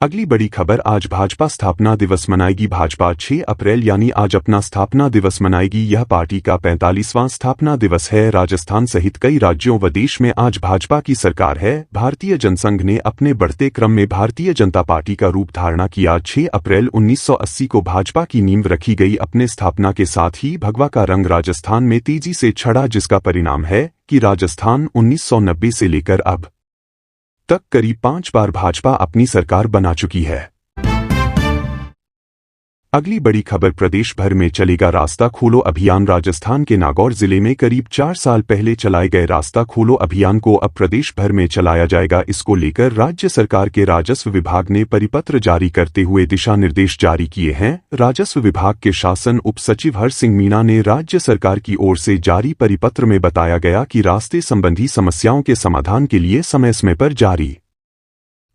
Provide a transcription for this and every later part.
अगली बड़ी खबर, आज भाजपा स्थापना दिवस मनाएगी। भाजपा 6 अप्रैल यानी आज अपना स्थापना दिवस मनाएगी। यह पार्टी का 45वां स्थापना दिवस है। राजस्थान सहित कई राज्यों व देश में आज भाजपा की सरकार है। भारतीय जनसंघ ने अपने बढ़ते क्रम में भारतीय जनता पार्टी का रूप धारणा किया। 6 अप्रैल 1980 को भाजपा की नींव रखी गई। अपने स्थापना के साथ ही भगवा का रंग राजस्थान में तेजी से चढ़ा, जिसका परिणाम है कि राजस्थान 1990 से लेकर अब तक करीब 5 बार भाजपा अपनी सरकार बना चुकी है। अगली बड़ी खबर, प्रदेश भर में चलेगा रास्ता खोलो अभियान। राजस्थान के नागौर जिले में करीब 4 साल पहले चलाए गए रास्ता खोलो अभियान को अब प्रदेश भर में चलाया जाएगा। इसको लेकर राज्य सरकार के राजस्व विभाग ने परिपत्र जारी करते हुए दिशा निर्देश जारी किए हैं। राजस्व विभाग के शासन उप सचिव हर सिंह मीणा ने राज्य सरकार की ओर से जारी परिपत्र में बताया गया कि रास्ते संबंधी समस्याओं के समाधान के लिए समय समय पर जारी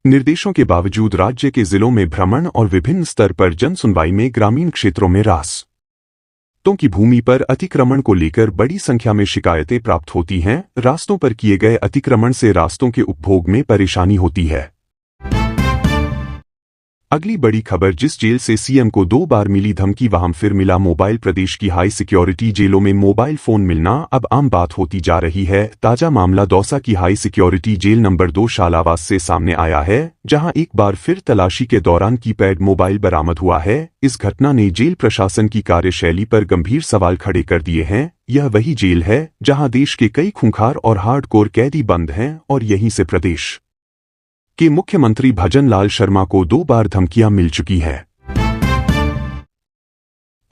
निर्देशों के बावजूद राज्य के जिलों में भ्रमण और विभिन्न स्तर पर जन सुनवाई में ग्रामीण क्षेत्रों में रास्तों की भूमि पर अतिक्रमण को लेकर बड़ी संख्या में शिकायतें प्राप्त होती हैं। रास्तों पर किए गए अतिक्रमण से रास्तों के उपभोग में परेशानी होती है। अगली बड़ी खबर, जिस जेल से सीएम को 2 बार मिली धमकी वहां फिर मिला मोबाइल। प्रदेश की हाई सिक्योरिटी जेलों में मोबाइल फोन मिलना अब आम बात होती जा रही है। ताजा मामला दौसा की high security jail number 2 Shalawas से सामने आया है, जहां एक बार फिर तलाशी के दौरान कीपैड मोबाइल बरामद हुआ है। इस घटना ने जेल प्रशासन की कार्यशैली पर गंभीर सवाल खड़े कर दिए हैं। यह वही जेल है जहां देश के कई खूंखार और हार्डकोर कैदी बंद हैं और यहीं से प्रदेश के मुख्यमंत्री भजन लाल शर्मा को 2 बार धमकियां मिल चुकी है।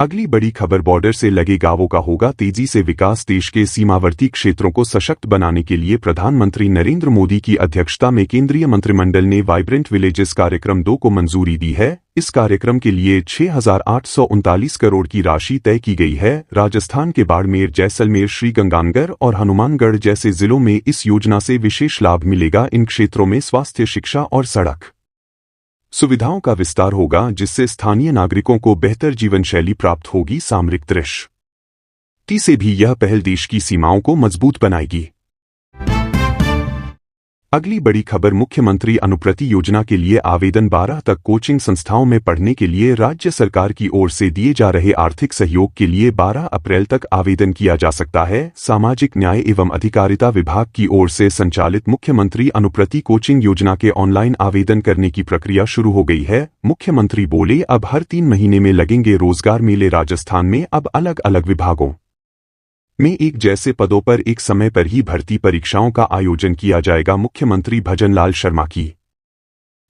अगली बड़ी खबर, बॉर्डर से लगे गांवों का होगा तेजी से विकास। देश के सीमावर्ती क्षेत्रों को सशक्त बनाने के लिए प्रधानमंत्री नरेंद्र मोदी की अध्यक्षता में केंद्रीय मंत्रिमंडल ने वाइब्रेंट विलेजेस कार्यक्रम 2 को मंजूरी दी है। इस कार्यक्रम के लिए 6,839 करोड़ की राशि तय की गई है। राजस्थान के बाड़मेर, जैसलमेर, श्रीगंगानगर और हनुमानगढ़ जैसे जिलों में इस योजना से विशेष लाभ मिलेगा। इन क्षेत्रों में स्वास्थ्य, शिक्षा और सड़क सुविधाओं का विस्तार होगा, जिससे स्थानीय नागरिकों को बेहतर जीवन शैली प्राप्त होगी। सामरिक दृष्टि से भी यह पहल देश की सीमाओं को मजबूत बनाएगी। अगली बड़ी खबर, मुख्यमंत्री अनुप्रति योजना के लिए आवेदन। 12 तक कोचिंग संस्थाओं में पढ़ने के लिए राज्य सरकार की ओर से दिए जा रहे आर्थिक सहयोग के लिए 12 अप्रैल तक आवेदन किया जा सकता है। सामाजिक न्याय एवं अधिकारिता विभाग की ओर से संचालित मुख्यमंत्री अनुप्रति कोचिंग योजना के ऑनलाइन आवेदन करने की प्रक्रिया शुरू हो गई है। मुख्यमंत्री बोले, अब हर 3 महीने में लगेंगे रोजगार मेले। राजस्थान में अब अलग अलग विभागों में एक जैसे पदों पर एक समय पर ही भर्ती परीक्षाओं का आयोजन किया जाएगा। मुख्यमंत्री भजन लाल शर्मा की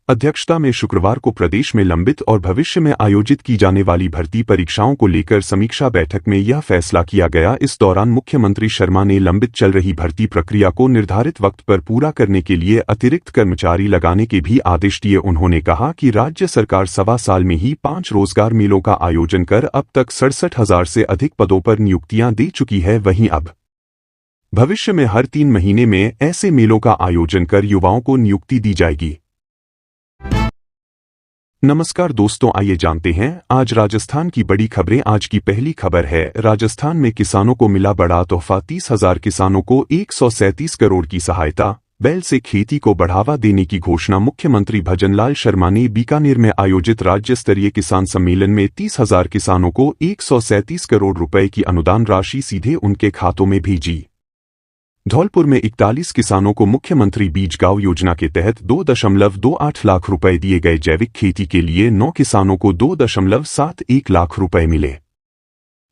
अध्यक्षता में शुक्रवार को प्रदेश में लंबित और भविष्य में आयोजित की जाने वाली भर्ती परीक्षाओं को लेकर समीक्षा बैठक में यह फैसला किया गया। इस दौरान मुख्यमंत्री शर्मा ने लंबित चल रही भर्ती प्रक्रिया को निर्धारित वक्त पर पूरा करने के लिए अतिरिक्त कर्मचारी लगाने के भी आदेश दिए। उन्होंने कहा कि राज्य सरकार 1.25 साल में ही 5 रोजगार मेलों का आयोजन कर अब तक 67,000 से अधिक पदों पर नियुक्तियां दे चुकी है। वहीं अब भविष्य में हर 3 महीने में ऐसे मेलों का आयोजन कर युवाओं को नियुक्ति दी जाएगी। नमस्कार दोस्तों, आइए जानते हैं आज राजस्थान की बड़ी खबरें। आज की पहली खबर है, राजस्थान में किसानों को मिला बड़ा तोहफा। 30,000 किसानों को 137 करोड़ की सहायता। बैल से खेती को बढ़ावा देने की घोषणा। मुख्यमंत्री भजन लाल शर्मा ने बीकानेर में आयोजित राज्य स्तरीय किसान सम्मेलन में 30,000 किसानों को 137 करोड़ रुपए की अनुदान राशि सीधे उनके खातों में भेजी। धौलपुर में 41 किसानों को मुख्यमंत्री बीज गांव योजना के तहत 2.28 लाख रुपए दिए गए। जैविक खेती के लिए 9 किसानों को 2.71 लाख रुपए मिले।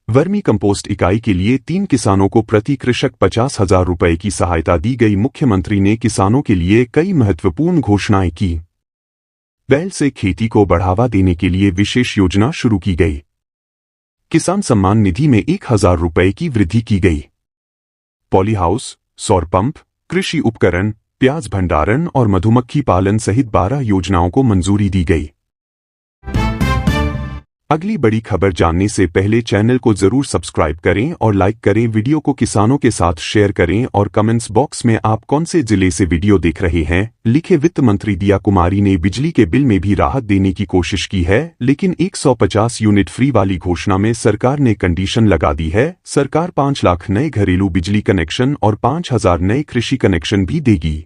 वर्मी कंपोस्ट इकाई के लिए 3 किसानों को प्रति कृषक 50,000 रुपए की सहायता दी गई। मुख्यमंत्री ने किसानों के लिए कई महत्वपूर्ण घोषणाएं की। बैल से खेती को बढ़ावा देने के लिए विशेष योजना शुरू की गई। किसान सम्मान निधि में 1,000 रुपए की वृद्धि की गई। पॉली हाउस, सौर पंप, कृषि उपकरण, प्याज भंडारण और मधुमक्खी पालन सहित 12 योजनाओं को मंजूरी दी गई। अगली बड़ी खबर जानने से पहले चैनल को जरूर सब्सक्राइब करें और लाइक करें। वीडियो को किसानों के साथ शेयर करें और कमेंट्स बॉक्स में आप कौन से जिले से वीडियो देख रहे हैं लिखे। वित्त मंत्री दिया कुमारी ने बिजली के बिल में भी राहत देने की कोशिश की है, लेकिन 150 यूनिट फ्री वाली घोषणा में सरकार ने कंडीशन लगा दी है। सरकार 5 लाख नए घरेलू बिजली कनेक्शन और 5,000 नए कृषि कनेक्शन भी देगी।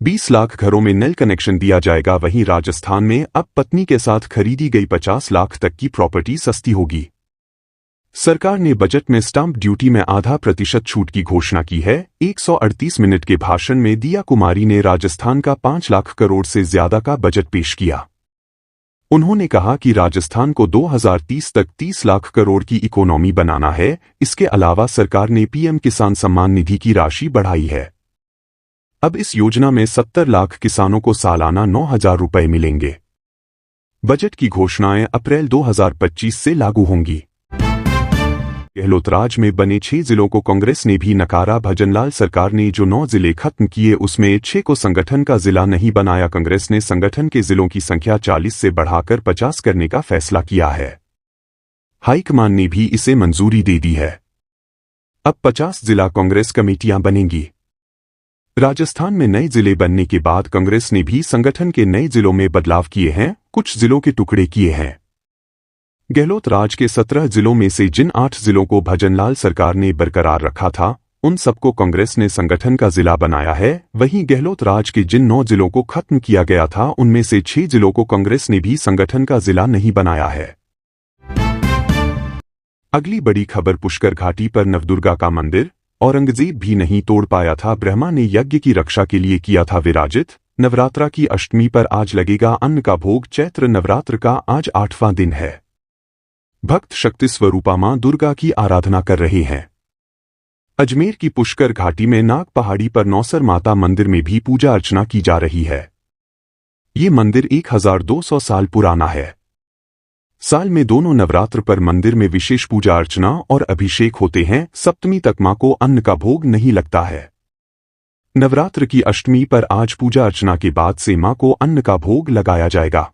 20 लाख घरों में नल कनेक्शन दिया जाएगा। वहीं राजस्थान में अब पत्नी के साथ खरीदी गई 50 लाख तक की प्रॉपर्टी सस्ती होगी। सरकार ने बजट में स्टाम्प ड्यूटी में %0.5 छूट की घोषणा की है। 138 मिनट के भाषण में दिया कुमारी ने राजस्थान का 5 लाख करोड़ से ज्यादा का बजट पेश किया। उन्होंने कहा कि राजस्थान को 2030 तक 30 लाख करोड़ की इकोनॉमी बनाना है। इसके अलावा सरकार ने पीएम किसान सम्मान निधि की राशि बढ़ाई है। अब इस योजना में 70 लाख किसानों को सालाना 9,000 रुपए मिलेंगे। बजट की घोषणाएं अप्रैल 2025 से लागू होंगी। गहलोत राज में बने 6 जिलों को कांग्रेस ने भी नकारा। भजनलाल सरकार ने जो 9 जिले खत्म किए उसमें 6 को संगठन का जिला नहीं बनाया। कांग्रेस ने संगठन के जिलों की संख्या 40 से बढ़ाकर 50 करने का फैसला किया है। हाईकमान ने भी इसे मंजूरी दे दी है। अब 50 जिला कांग्रेस कमेटियां बनेंगी। राजस्थान में नए जिले बनने के बाद कांग्रेस ने भी संगठन के नए जिलों में बदलाव किए हैं, कुछ जिलों के टुकड़े किए हैं। गहलोत राज के 17 जिलों में से जिन 8 जिलों को भजनलाल सरकार ने बरकरार रखा था, उन सबको कांग्रेस ने संगठन का जिला बनाया है। वहीं गहलोत राज के जिन 9 जिलों को खत्म किया गया था, उनमें से 6 जिलों को कांग्रेस ने भी संगठन का जिला नहीं बनाया है। अगली बड़ी खबर, पुष्कर घाटी पर नवदुर्गा का मंदिर औरंगजेब भी नहीं तोड़ पाया था। ब्रह्मा ने यज्ञ की रक्षा के लिए किया था विराजित। नवरात्रा की अष्टमी पर आज लगेगा अन्न का भोग। चैत्र नवरात्र का आज 8वां दिन है। भक्त शक्ति स्वरूपा मां दुर्गा की आराधना कर रहे हैं। अजमेर की पुष्कर घाटी में नाग पहाड़ी पर नौसर माता मंदिर में भी पूजा अर्चना की जा रही है। ये मंदिर 1200 साल पुराना है। साल में दोनों नवरात्र पर मंदिर में विशेष पूजा अर्चना और अभिषेक होते हैं। सप्तमी तक मां को अन्न का भोग नहीं लगता है। नवरात्र की अष्टमी पर आज पूजा अर्चना के बाद से मां को अन्न का भोग लगाया जाएगा।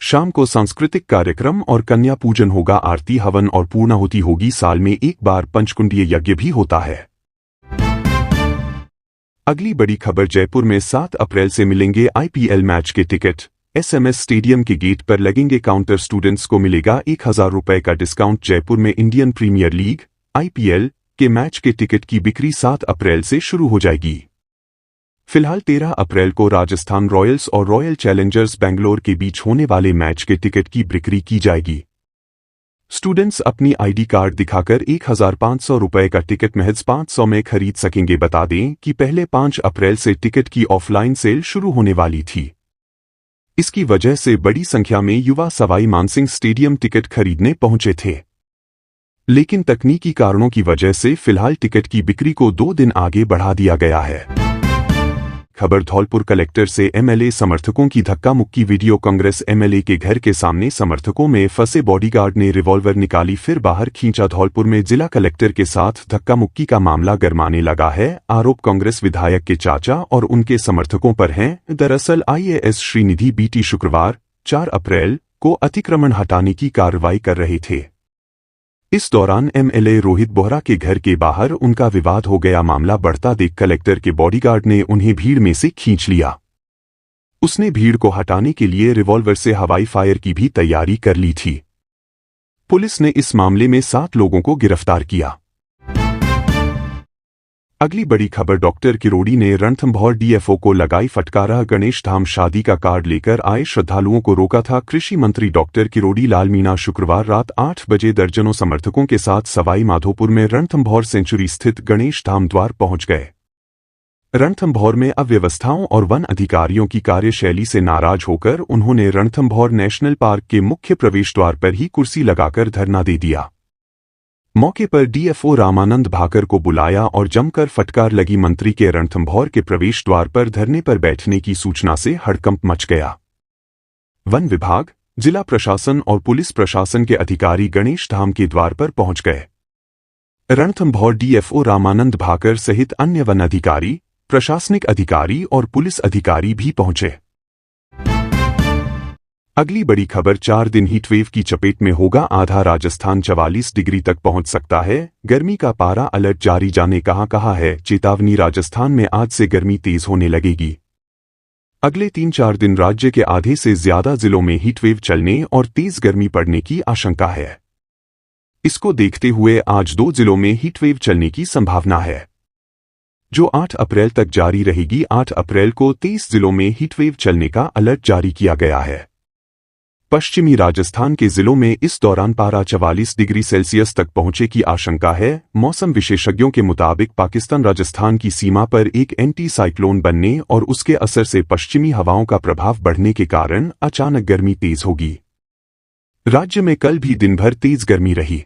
शाम को सांस्कृतिक कार्यक्रम और कन्या पूजन होगा। आरती, हवन और पूर्णाहुति होगी। साल में एक बार पंचकुंडीय यज्ञ भी होता है। अगली बड़ी खबर, जयपुर में 7 अप्रैल से मिलेंगे आईपीएल मैच के टिकट। एसएमएस स्टेडियम के गेट पर लगेंगे काउंटर। स्टूडेंट्स को मिलेगा 1000 रुपए का डिस्काउंट। जयपुर में इंडियन प्रीमियर लीग आईपीएल के मैच के टिकट की बिक्री 7 अप्रैल से शुरू हो जाएगी। फिलहाल 13 अप्रैल को राजस्थान रॉयल्स और रॉयल चैलेंजर्स बेंगलोर के बीच होने वाले मैच के टिकट की बिक्री की जाएगी। स्टूडेंट्स अपनी आईडी कार्ड दिखाकर 1500 रुपए का टिकट महज 500 में खरीद सकेंगे। बता दें कि पहले 5 अप्रैल से टिकट की ऑफलाइन सेल शुरू होने वाली थी। इसकी वजह से बड़ी संख्या में युवा सवाई मानसिंह स्टेडियम टिकट खरीदने पहुंचे थे, लेकिन तकनीकी कारणों की वजह से फिलहाल टिकट की बिक्री को 2 दिन आगे बढ़ा दिया गया है। खबर, धौलपुर कलेक्टर से एमएलए समर्थकों की धक्का मुक्की वीडियो। कांग्रेस एमएलए के घर के सामने समर्थकों में फंसे बॉडीगार्ड ने रिवॉल्वर निकाली, फिर बाहर खींचा। धौलपुर में जिला कलेक्टर के साथ धक्का मुक्की का मामला गरमाने लगा है। आरोप कांग्रेस विधायक के चाचा और उनके समर्थकों पर हैं। दरअसल आईएएस श्रीनिधि बीती शुक्रवार 4 अप्रैल को अतिक्रमण हटाने की कार्रवाई कर रहे थे। इस दौरान एमएलए रोहित बोहरा के घर के बाहर उनका विवाद हो गया। मामला बढ़ता देख कलेक्टर के बॉडीगार्ड ने उन्हें भीड़ में से खींच लिया। उसने भीड़ को हटाने के लिए रिवॉल्वर से हवाई फायर की भी तैयारी कर ली थी। पुलिस ने इस मामले में 7 लोगों को गिरफ्तार किया। अगली बड़ी खबर, डॉक्टर किरोड़ी ने रणथंभौर डीएफओ को लगाई फटकारा। गणेश धाम शादी का कार्ड लेकर आए श्रद्धालुओं को रोका था। कृषि मंत्री डॉक्टर किरोड़ी लाल मीणा शुक्रवार रात 8 बजे दर्जनों समर्थकों के साथ सवाई माधोपुर में रणथंभौर सेंचुरी स्थित गणेश धाम द्वार पहुंच गए। रणथंभौर में अव्यवस्थाओं और वन अधिकारियों की कार्यशैली से नाराज होकर उन्होंने रणथंभौर नेशनल पार्क के मुख्य प्रवेश द्वार पर ही कुर्सी लगाकर धरना दे दिया। मौके पर डीएफओ रामानंद भाकर को बुलाया और जमकर फटकार लगी। मंत्री के रणथंभौर के प्रवेश द्वार पर धरने पर बैठने की सूचना से हड़कंप मच गया। वन विभाग, जिला प्रशासन और पुलिस प्रशासन के अधिकारी गणेश धाम के द्वार पर पहुंच गए। रणथंभौर डीएफओ रामानंद भाकर सहित अन्य वन अधिकारी, प्रशासनिक अधिकारी और पुलिस अधिकारी भी पहुंचे। अगली बड़ी खबर, 4 दिन हीटवेव की चपेट में होगा आधा राजस्थान। 44 डिग्री तक पहुंच सकता है। गर्मी का पारा, अलर्ट जारी। जाने कहा है चेतावनी। राजस्थान में आज से गर्मी तेज होने लगेगी। अगले 3-4 दिन राज्य के आधे से ज्यादा जिलों में हीटवेव चलने और तेज गर्मी पड़ने की आशंका है। इसको देखते हुए आज 2 जिलों में हीटवेव चलने की संभावना है। जो 8 अप्रैल तक जारी रहेगी। 8 अप्रैल को 23 जिलों में हीटवेव चलने का अलर्ट जारी किया गया है। पश्चिमी राजस्थान के जिलों में इस दौरान पारा 44 डिग्री सेल्सियस तक पहुंचे की आशंका है। मौसम विशेषज्ञों के मुताबिक पाकिस्तान राजस्थान की सीमा पर एक एंटी साइक्लोन बनने और उसके असर से पश्चिमी हवाओं का प्रभाव बढ़ने के कारण अचानक गर्मी तेज होगी। राज्य में कल भी दिन भर तेज गर्मी रही।